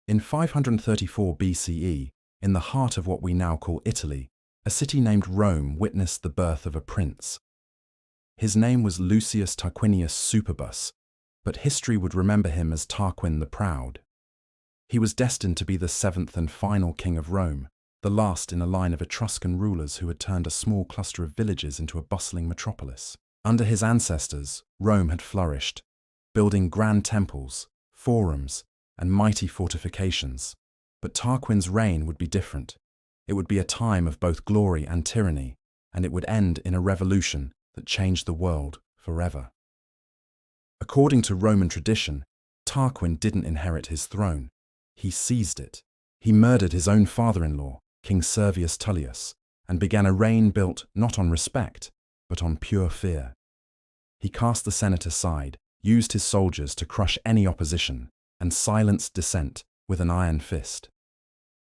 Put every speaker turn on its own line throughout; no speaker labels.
In 534 BCE, in the heart of what we now call Italy, a city named Rome witnessed the birth of a prince. His name was Lucius Tarquinius Superbus, but history would remember him as Tarquin the Proud. He was destined to be the seventh and final king of Rome, the last in a line of Etruscan rulers who had turned a small cluster of villages into a bustling metropolis. Under his ancestors, Rome had flourished, building grand temples, forums, and mighty fortifications. But Tarquin's reign would be different. It would be a time of both glory and tyranny, and it would end in a revolution that changed the world forever. According to Roman tradition, Tarquin didn't inherit his throne. He seized it. He murdered his own father-in-law, King Servius Tullius, and began a reign built not on respect, but on pure fear. He cast the Senate aside, used his soldiers to crush any opposition, and silenced dissent with an iron fist.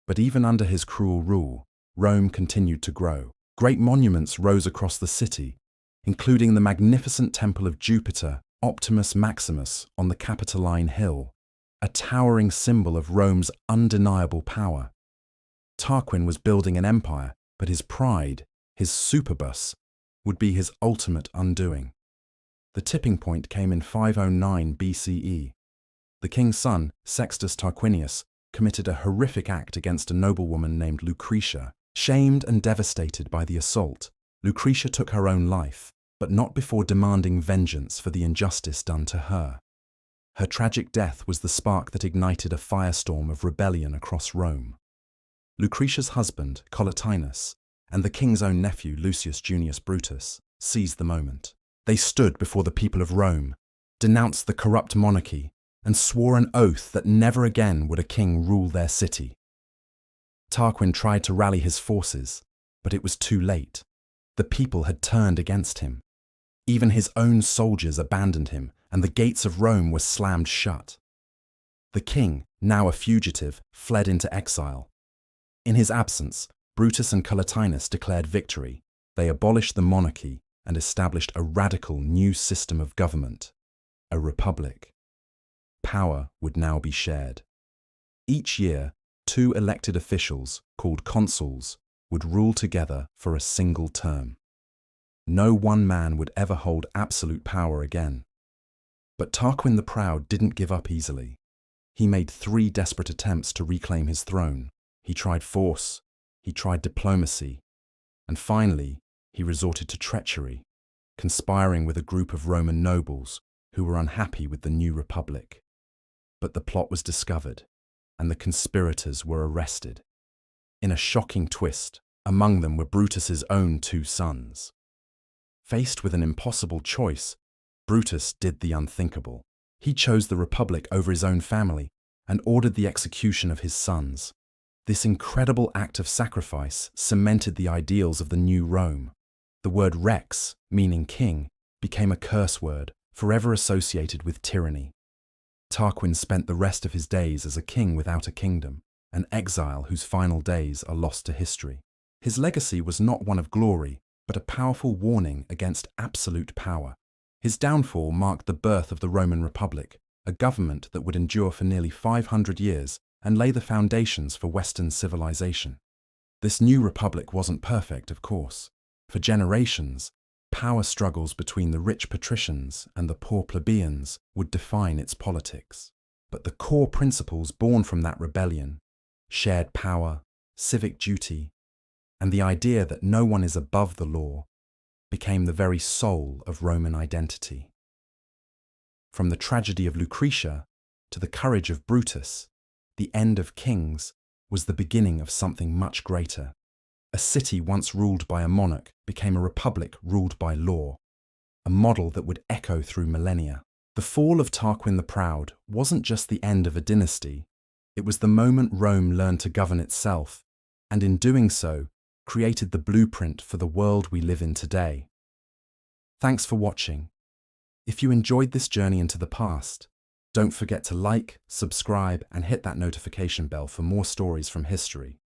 But even under his cruel rule, Rome continued to grow. Great monuments rose across the city, including the magnificent temple of Jupiter, Optimus Maximus, on the Capitoline Hill, a towering symbol of Rome's undeniable power. Tarquin was building an empire, but his pride, his superbus, would be his ultimate undoing. The tipping point came in 509 BCE. The king's son, Sextus Tarquinius, committed a horrific act against a noblewoman named Lucretia. Shamed and devastated by the assault, Lucretia took her own life, but not before demanding vengeance for the injustice done to her. Her tragic death was the spark that ignited a firestorm of rebellion across Rome. Lucretia's husband, Collatinus, and the king's own nephew, Lucius Junius Brutus, seized the moment. They stood before the people of Rome, denounced the corrupt monarchy, and swore an oath that never again would a king rule their city. Tarquin tried to rally his forces, but it was too late. The people had turned against him. Even his own soldiers abandoned him, and the gates of Rome were slammed shut. The king, now a fugitive, fled into exile. In his absence, Brutus and Collatinus declared victory. They abolished the monarchy and established a radical new system of government, a republic. Power would now be shared. Each year, 2 elected officials, called consuls, would rule together for a single term. No one man would ever hold absolute power again. But Tarquin the Proud didn't give up easily. He made 3 desperate attempts to reclaim his throne. He tried force, he tried diplomacy, and finally, he resorted to treachery, conspiring with a group of Roman nobles who were unhappy with the new republic. But the plot was discovered, and the conspirators were arrested. In a shocking twist, among them were Brutus's own 2 sons. Faced with an impossible choice, Brutus did the unthinkable. He chose the republic over his own family and ordered the execution of his sons. This incredible act of sacrifice cemented the ideals of the new Rome. The word rex, meaning king, became a curse word, forever associated with tyranny. Tarquin spent the rest of his days as a king without a kingdom, an exile whose final days are lost to history. His legacy was not one of glory, but a powerful warning against absolute power. His downfall marked the birth of the Roman Republic, a government that would endure for nearly 500 years and lay the foundations for Western civilization. This new republic wasn't perfect, of course. For generations, power struggles between the rich patricians and the poor plebeians would define its politics. But the core principles born from that rebellion, shared power, civic duty, and the idea that no one is above the law, became the very soul of Roman identity. From the tragedy of Lucretia to the courage of Brutus, the end of kings was the beginning of something much greater. A city once ruled by a monarch became a republic ruled by law, a model that would echo through millennia. The fall of Tarquin the Proud wasn't just the end of a dynasty, it was the moment Rome learned to govern itself, and in doing so, created the blueprint for the world we live in today. Thanks for watching. If you enjoyed this journey into the past, don't forget to like, subscribe, and hit that notification bell for more stories from history.